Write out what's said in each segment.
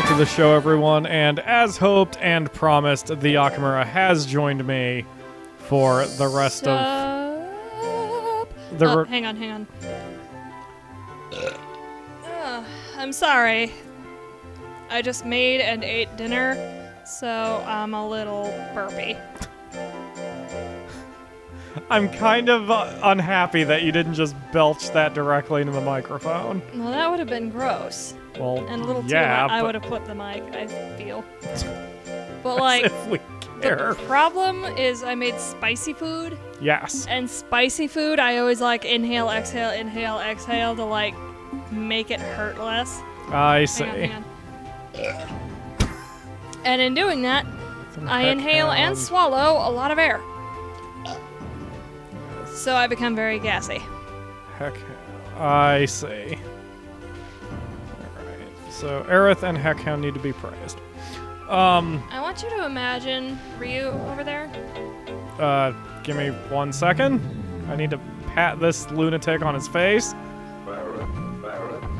back to the show, everyone. And as hoped and promised, the Yakamura has joined me for the rest of the. Hang on. I'm sorry. I just made and ate dinner, so I'm a little burpy. I'm kind of unhappy that you didn't just belch that directly into the microphone. Well, that would have been gross. Well, And a little too yeah, I would have clipped the mic, I feel. But as if we care. the problem is I made spicy food. Yes. And spicy food, I always like inhale, exhale to like make it hurt less. I see. Hang on. And in doing that, I inhale and swallow a lot of air. So I become very gassy. Heck, I see. Alright, so Aerith and Heckhound need to be praised. I want you to imagine Ryu over there. Give me 1 second. I need to pat this lunatic on his face.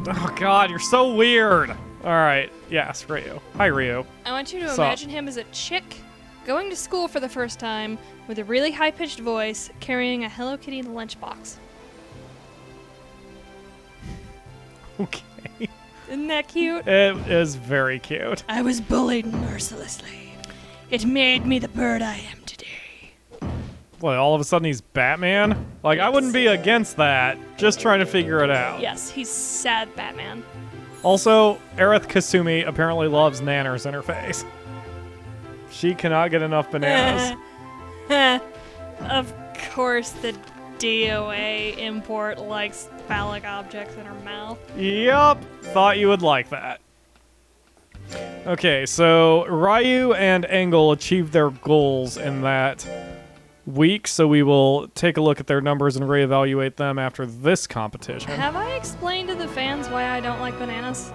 Oh god, you're so weird. Alright, yes, Ryu. Hi, Ryu. I want you to imagine him as a chick going to school for the first time with a really high-pitched voice, carrying a Hello Kitty lunchbox. Okay. Isn't that cute? It is very cute. I was bullied mercilessly. It made me the bird I am today. What, all of a sudden he's Batman? Like, I wouldn't be against that. Just trying to figure it out. Yes, he's sad Batman. Also, Aerith Kasumi apparently loves nanners in her face. She cannot get enough bananas. Of course the DOA import likes phallic objects in her mouth. Yup, thought you would like that. Okay, so Ryu and Engel achieved their goals in that week, so we will take a look at their numbers and reevaluate them after this competition. Have I explained to the fans why I don't like bananas?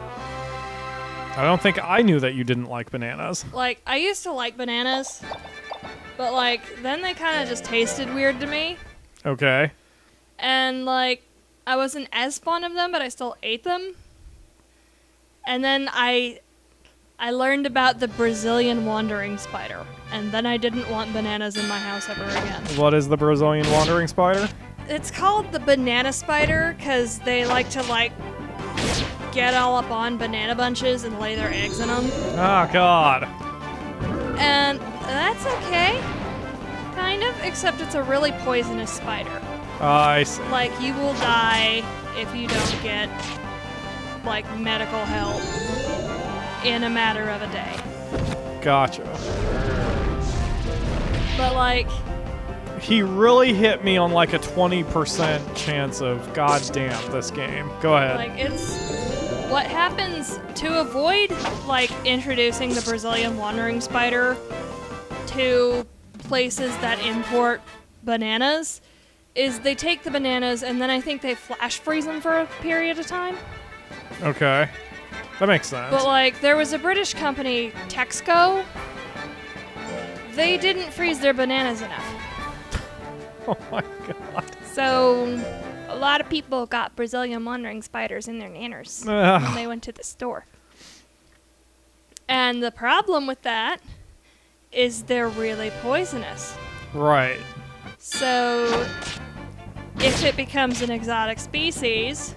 I don't think I knew that you didn't like bananas. Like, I used to like bananas, but, like, then they kind of just tasted weird to me. Okay. And, like, I wasn't as fond of them, but I still ate them. And then I learned about the Brazilian wandering spider, and then I didn't want bananas in my house ever again. What is the Brazilian wandering spider? It's called the banana spider because they like to, like, get all up on banana bunches and lay their eggs in them. Oh, God. And that's okay, kind of, except it's a really poisonous spider. I see. Like, you will die if you don't get, like, medical help in a matter of a day. Gotcha. But, like... He really hit me on, like, a 20% chance of, goddamn, this game. Go ahead. Like, it's... What happens to avoid, like, introducing the Brazilian wandering spider to places that import bananas is they take the bananas and then I think they flash freeze them for a period of time. Okay. That makes sense. But, like, there was a British company, Texco. They didn't freeze their bananas enough. Oh my god. So, a lot of people got Brazilian wandering spiders in their nanners when they went to the store. And the problem with that is they're really poisonous. Right. So, if it becomes an exotic species,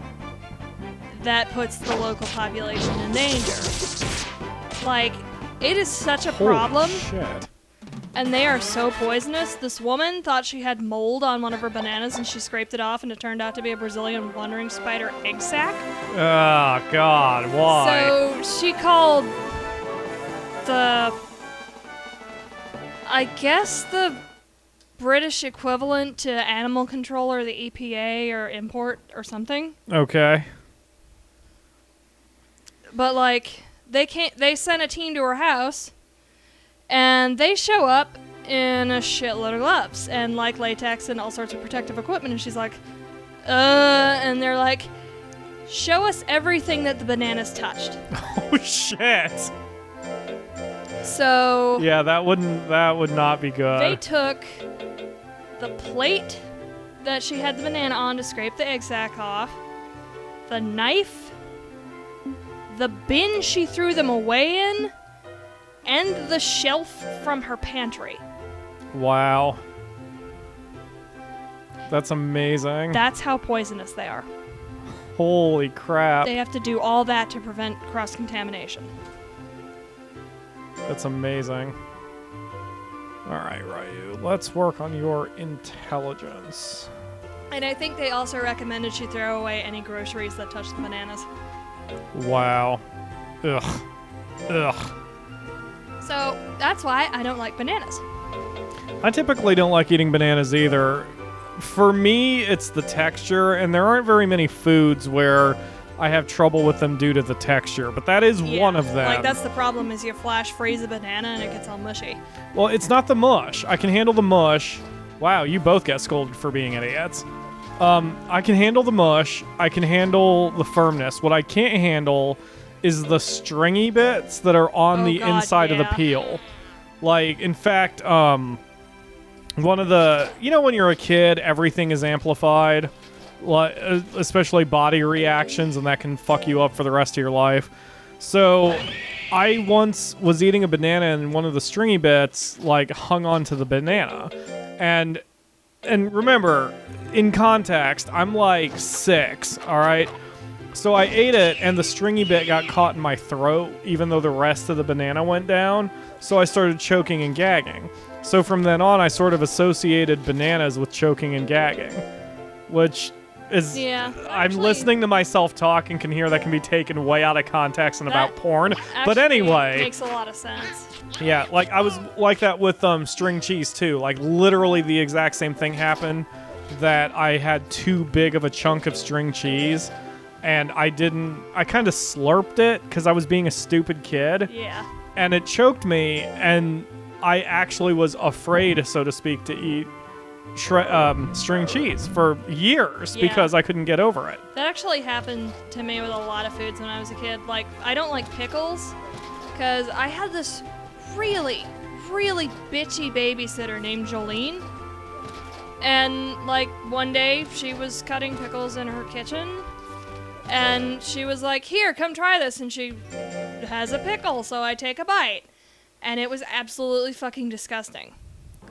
that puts the local population in danger. Like, it is such a problem. Holy shit. And they are so poisonous. This woman thought she had mold on one of her bananas and she scraped it off and it turned out to be a Brazilian wandering spider egg sac. Oh, God, why? So she called I guess the British equivalent to animal control or the EPA or import or something. Okay. But, like, they sent a team to her house. And they show up in a shitload of gloves and, like, latex and all sorts of protective equipment. And she's like, and they're like, show us everything that the bananas touched. Oh, shit. So... Yeah, that would not be good. They took the plate that she had the banana on to scrape the egg sac off, the knife, the bin she threw them away in, and the shelf from her pantry. Wow. That's amazing. That's how poisonous they are. Holy crap. They have to do all that to prevent cross-contamination. That's amazing. Alright, Ryu. Let's work on your intelligence. And I think they also recommended she throw away any groceries that touch the bananas. Wow. Ugh. Ugh. So that's why I don't like bananas. I typically don't like eating bananas either. For me, it's the texture, and there aren't very many foods where I have trouble with them due to the texture, but that is one of them. Like, that's the problem, is you flash freeze a banana and it gets all mushy. Well, it's not the mush. I can handle the mush. Wow, you both get scolded for being idiots. I can handle the mush. I can handle the firmness. What I can't handle is the stringy bits that are on the inside of the peel. Like, in fact, one of the... You know when you're a kid, everything is amplified? Like, especially body reactions, and that can fuck you up for the rest of your life. So, I once was eating a banana, and one of the stringy bits, like, hung onto the banana. And remember, in context, I'm like 6, alright? So I ate it, and the stringy bit got caught in my throat, even though the rest of the banana went down. So I started choking and gagging. So from then on, I sort of associated bananas with choking and gagging. Which is... Yeah. I'm listening to myself talk and can hear that can be taken way out of context and about porn. But anyway... makes a lot of sense. Yeah, like I was like that with string cheese too. Like literally the exact same thing happened, that I had too big of a chunk of string cheese, and I kind of slurped it because I was being a stupid kid. Yeah. And it choked me, and I actually was afraid, so to speak, to eat string cheese for years because I couldn't get over it. That actually happened to me with a lot of foods when I was a kid. Like, I don't like pickles because I had this really, really bitchy babysitter named Jolene. And, like, one day she was cutting pickles in her kitchen, and she was like, "Here, come try this." And she has a pickle, so I take a bite. And it was absolutely fucking disgusting.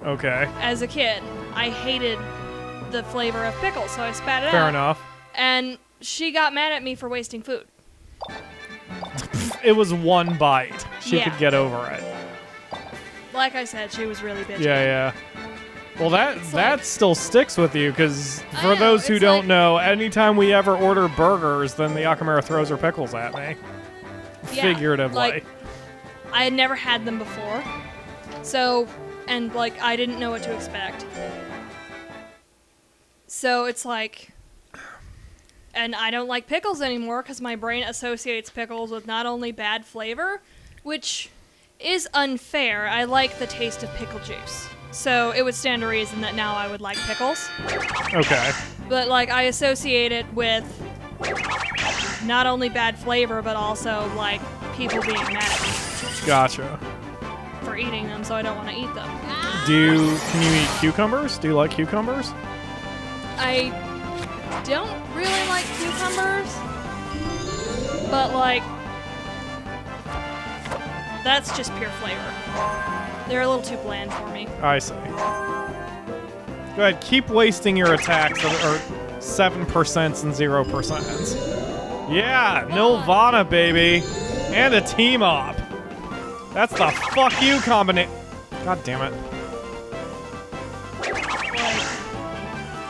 Okay. As a kid, I hated the flavor of pickles, so I spat it out. Fair enough. And she got mad at me for wasting food. It was one bite. She could get over it. Like I said, she was really bitchy. Yeah. Well, that like, still sticks with you, because for those who don't know, anytime we ever order burgers, then the Akamara throws her pickles at me. Yeah, Figuratively. like, I had never had them before. So, and like, I didn't know what to expect. So it's like, and I don't like pickles anymore because my brain associates pickles with not only bad flavor, which is unfair. I like the taste of pickle juice. So it would stand to reason that now I would like pickles. Okay. But like, I associate it with not only bad flavor, but also like people being mad at me. Gotcha. For eating them, so I don't want to eat them. Can you eat cucumbers? Do you like cucumbers? I don't really like cucumbers, but like, that's just pure flavor. They're a little too bland for me. I see. Go ahead, keep wasting your attacks that are 7% and 0%. Yeah, Nirvana, baby. And a team up. That's the fuck you combination. God damn it.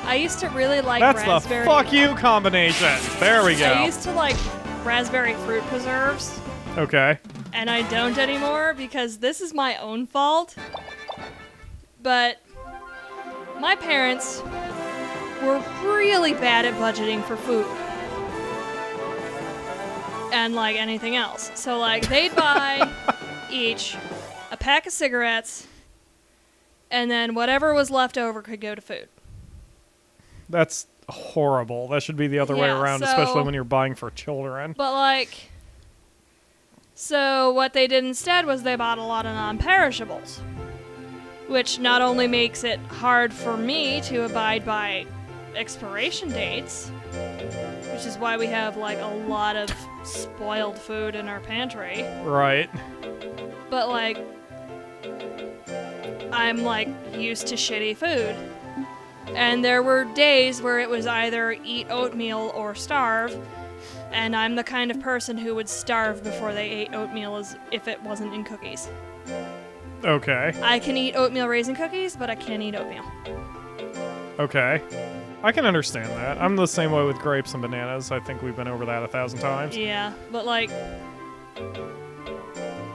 I used to really like That's raspberry. the fuck you combination. There we go. I used to like raspberry fruit preserves. Okay. And I don't anymore because this is my own fault. But my parents were really bad at budgeting for food. And like anything else. So like they'd buy each a pack of cigarettes, and then whatever was left over could go to food. That's horrible. That should be the other way around, especially when you're buying for children. But like, so what they did instead was they bought a lot of non-perishables, which not only makes it hard for me to abide by expiration dates, which is why we have like a lot of spoiled food in our pantry. Right. But like, I'm like used to shitty food. And there were days where it was either eat oatmeal or starve. And I'm the kind of person who would starve before they ate oatmeal as if it wasn't in cookies. Okay. I can eat oatmeal raisin cookies, but I can't eat oatmeal. Okay. I can understand that. I'm the same way with grapes and bananas. I think we've been over that 1,000 times. Yeah, but like,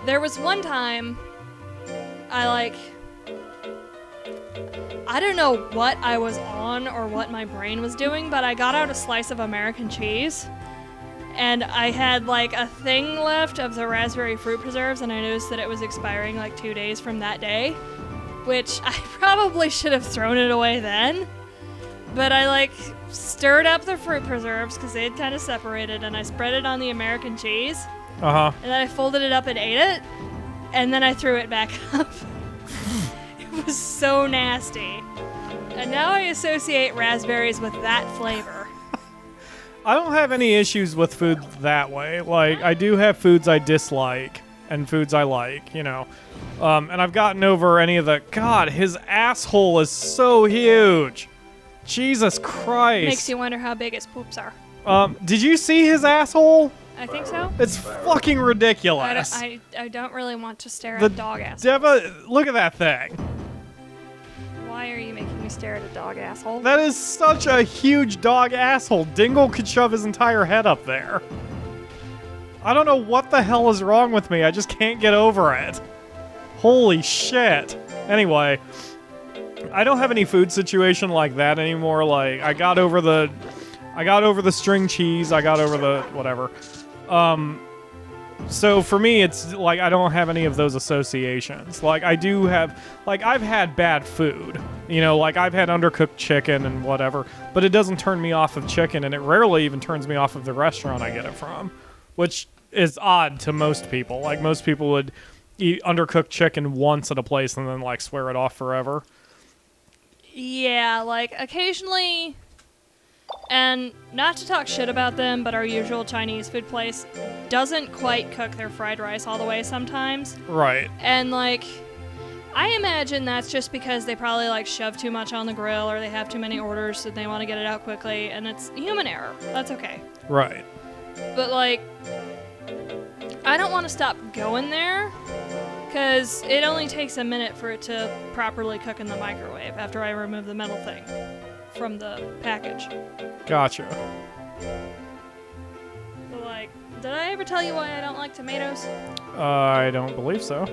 there was one time I don't know what I was on or what my brain was doing, but I got out a slice of American cheese. And I had like a thing left of the raspberry fruit preserves, and I noticed that it was expiring like 2 days from that day, which I probably should have thrown it away then. But I like stirred up the fruit preserves because they had kind of separated, and I spread it on the American cheese. Uh-huh. And then I folded it up and ate it, and then I threw it back up. It was so nasty. And now I associate raspberries with that flavor. I don't have any issues with food that way. Like, I do have foods I dislike and foods I like, you know. And I've gotten over any of the... God, his asshole is so huge. Jesus Christ. Makes you wonder how big his poops are. Did you see his asshole? I think so. It's fucking ridiculous. I don't really want to stare at dog ass. Look at that thing. Why are you making me stare at a dog asshole? That is such a huge dog asshole. Dingle could shove his entire head up there. I don't know what the hell is wrong with me. I just can't get over it. Holy shit. Anyway, I don't have any food situation like that anymore. Like, I got over the string cheese. I got over the whatever. So for me, it's like I don't have any of those associations. Like I do have, like I've had bad food, you know, like I've had undercooked chicken and whatever, but it doesn't turn me off of chicken, and it rarely even turns me off of the restaurant I get it from, which is odd to most people. Like most people would eat undercooked chicken once at a place and then like swear it off forever. Yeah, like occasionally, and not to talk shit about them, but our usual Chinese food place doesn't quite cook their fried rice all the way sometimes. Right. And like, I imagine that's just because they probably like shove too much on the grill, or they have too many orders so they want to get it out quickly, and it's human error. That's okay. Right. But like, I don't want to stop going there, because it only takes a minute for it to properly cook in the microwave after I remove the metal thing from the package. Gotcha. But like, did I ever tell you why I don't like tomatoes? I don't believe so.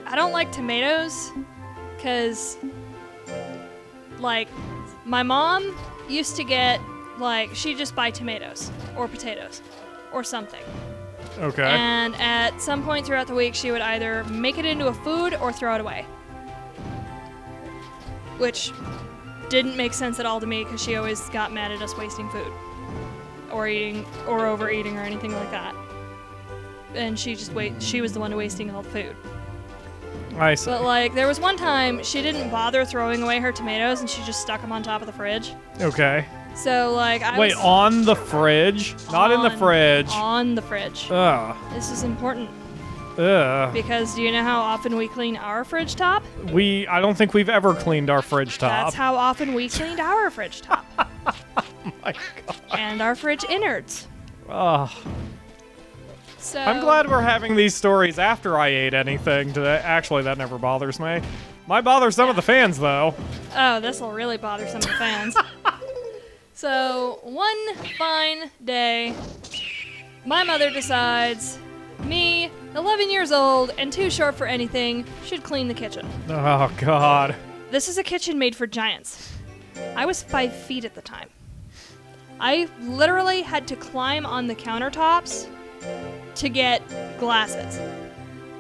I don't like tomatoes because, like, my mom used to get, like, she'd just buy tomatoes or potatoes or something. Okay. And at some point throughout the week, she would either make it into a food or throw it away. Which didn't make sense at all to me because she always got mad at us wasting food or eating or overeating or anything like that. And she was the one wasting all the food. I see. But like, there was one time she didn't bother throwing away her tomatoes and she just stuck them on top of the fridge. Okay. So like, Wait, on the fridge? Not in the fridge. On the fridge. Ugh. This is important. Ugh. Because do you know how often we clean our fridge top? I don't think we've ever cleaned our fridge top. That's how often we cleaned our fridge top. Oh my god. And our fridge innards. Ugh. So I'm glad we're having these stories after I ate anything today. Actually, that never bothers me. Might bother some of the fans, though. Oh, this will really bother some of the fans. So, one fine day, my mother decides me, 11 years old and too short for anything, should clean the kitchen. Oh, God. This is a kitchen made for giants. I was 5 feet at the time. I literally had to climb on the countertops to get glasses.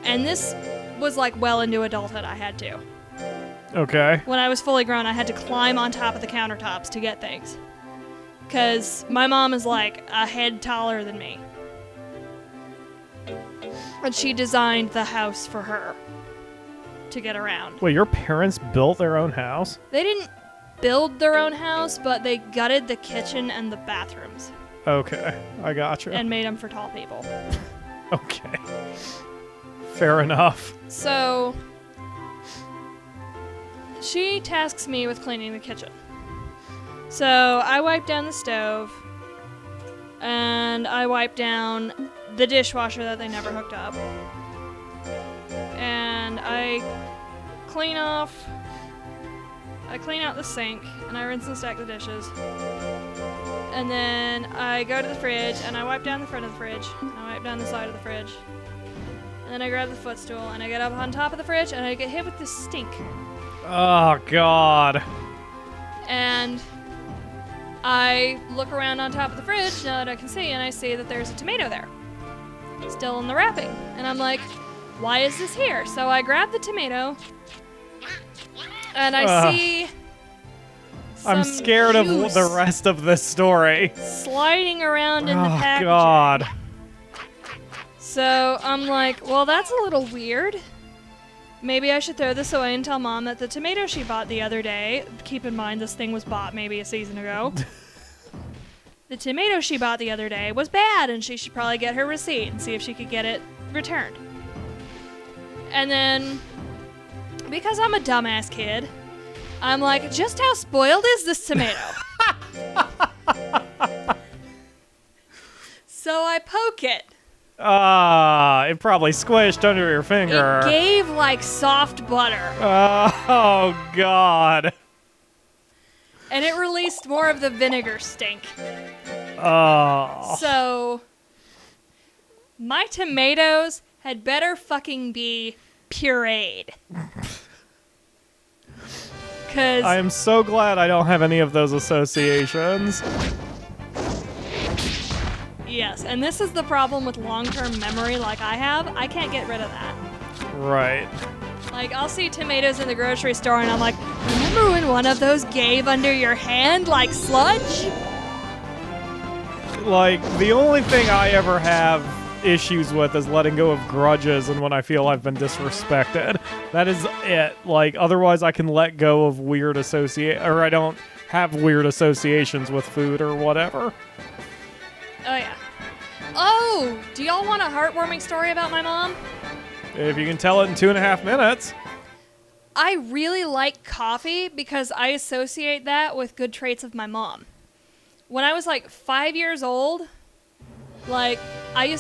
And this was like well into adulthood, I had to. Okay. When I was fully grown, I had to climb on top of the countertops to get things. Because my mom is like a head taller than me. And she designed the house for her to get around. Wait, your parents built their own house? They didn't build their own house, but they gutted the kitchen and the bathrooms. Okay, I gotcha. And made them for tall people. Okay. Fair enough. So, she tasks me with cleaning the kitchen. So, I wipe down the stove, and I wipe down the dishwasher that they never hooked up. And I clean out the sink, and I rinse and stack the dishes. And then I go to the fridge, and I wipe down the front of the fridge, and I wipe down the side of the fridge. And then I grab the footstool, and I get up on top of the fridge, and I get hit with this stink. Oh, God. And I look around on top of the fridge, now that I can see, and I see that there's a tomato there. Still in the wrapping. And I'm like, why is this here? So I grab the tomato, and I see I'm scared of juice the rest of this story. sliding around in the packaging. Oh, God. So I'm like, well, that's a little weird. Maybe I should throw this away and tell Mom that the tomato she bought the other day, keep in mind this thing was bought maybe a season ago, the tomato she bought the other day was bad, and she should probably get her receipt and see if she could get it returned. And then, because I'm a dumbass kid, I'm like, just how spoiled is this tomato? So I poke it. It probably squished under your finger. It gave like soft butter. Oh, God. And it released more of the vinegar stink. Oh. So, my tomatoes had better fucking be pureed. Cause I am so glad I don't have any of those associations. yes, and this is the problem with long-term memory like I have. I can't get rid of that. Right. Like, I'll see tomatoes in the grocery store and I'm like, remember when one of those gave under your hand like sludge? Like, the only thing I ever have issues with is letting go of grudges and when I feel I've been disrespected. That is it. Like, otherwise I can let go of weird or I don't have weird associations with food or whatever. Oh, yeah. Oh, do y'all want a heartwarming story about my mom? If you can tell it in 2.5 minutes. I really like coffee because I associate that with good traits of my mom. When I was like 5 years old, like, I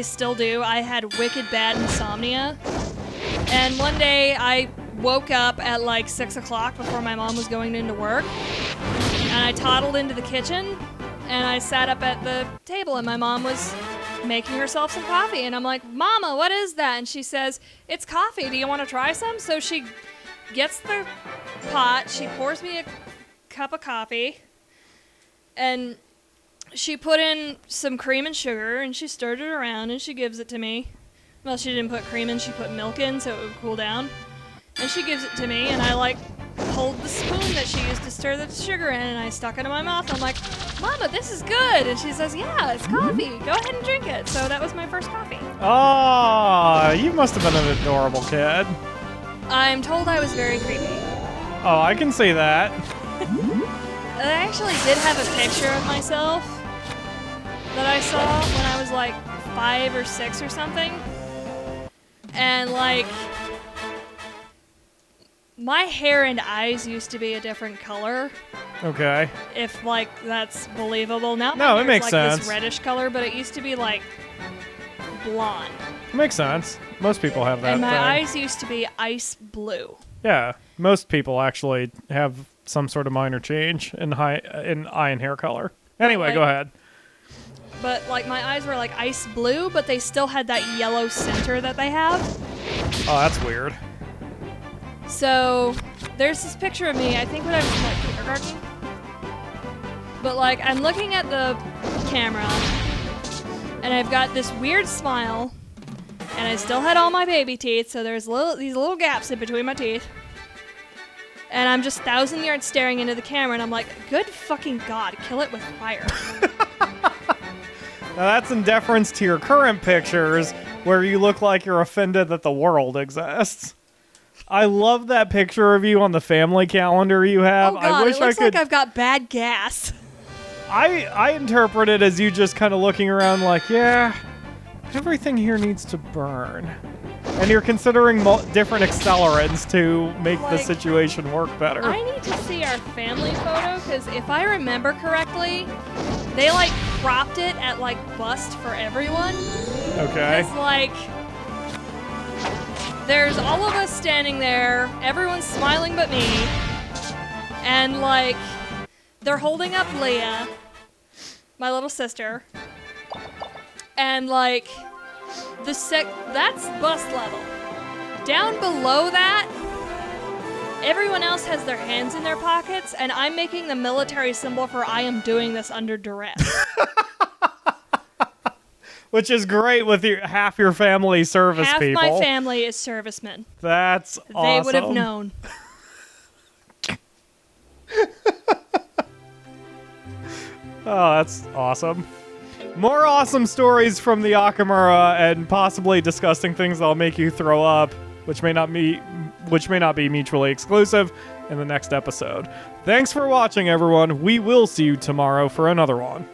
still do, I had wicked bad insomnia. And one day I woke up at like 6 o'clock before my mom was going into work. And I toddled into the kitchen and I sat up at the table and my mom was making herself some coffee. And I'm like, Mama, what is that? And she says, it's coffee. Do you want to try some? So she gets the pot. She pours me a cup of coffee. And she put in some cream and sugar, and she stirred it around, and she gives it to me. Well, she didn't put cream in, she put milk in so it would cool down. And she gives it to me, and I, like, hold the spoon that she used to stir the sugar in, and I stuck it in my mouth. I'm like, Mama, this is good. And she says, yeah, it's coffee. Go ahead and drink it. So that was my first coffee. Oh, you must have been an adorable kid. I'm told I was very creepy. Oh, I can see that. I actually did have a picture of myself that I saw when I was like 5 or 6 or something. And like, my hair and eyes used to be a different color. Okay. If like that's believable. Now No, my it makes like sense. This reddish color, but it used to be like blonde. Makes sense. Most people have that And my thing. eyes used to be ice blue. Yeah, most people actually have some sort of minor change in eye and hair color. Anyway, Like- go ahead. But like my eyes were like ice blue, but they still had that yellow center that they have. Oh, that's weird. So there's this picture of me, I think when I was in like kindergarten. But like I'm looking at the camera and I've got this weird smile and I still had all my baby teeth, so there's these little gaps in between my teeth. And I'm just 1,000 yards staring into the camera and I'm like, good fucking God, kill it with fire. Now that's in deference to your current pictures where you look like you're offended that the world exists. I love that picture of you on the family calendar you have. Oh god, I wish it looks I could. like I've got bad gas. I interpret it as you just kind of looking around like, yeah, everything here needs to burn. And you're considering different accelerants to make the Like, situation work better. I need to see our family photo, because if I remember correctly, they, like, cropped it at, like, bust for everyone. Okay. It's like, there's all of us standing there, everyone's smiling but me, and, like, they're holding up Leah, my little sister, and, like, that's bust level. Down below that, everyone else has their hands in their pockets, and I'm making the military symbol for I am doing this under duress. Which is great with half your family service Half people. my family is servicemen. That's awesome. They would have known. Oh, that's awesome. More awesome stories from the Akamura and possibly disgusting things that'll make you throw up, which may not be mutually exclusive, in the next episode. Thanks for watching, everyone. We will see you tomorrow for another one.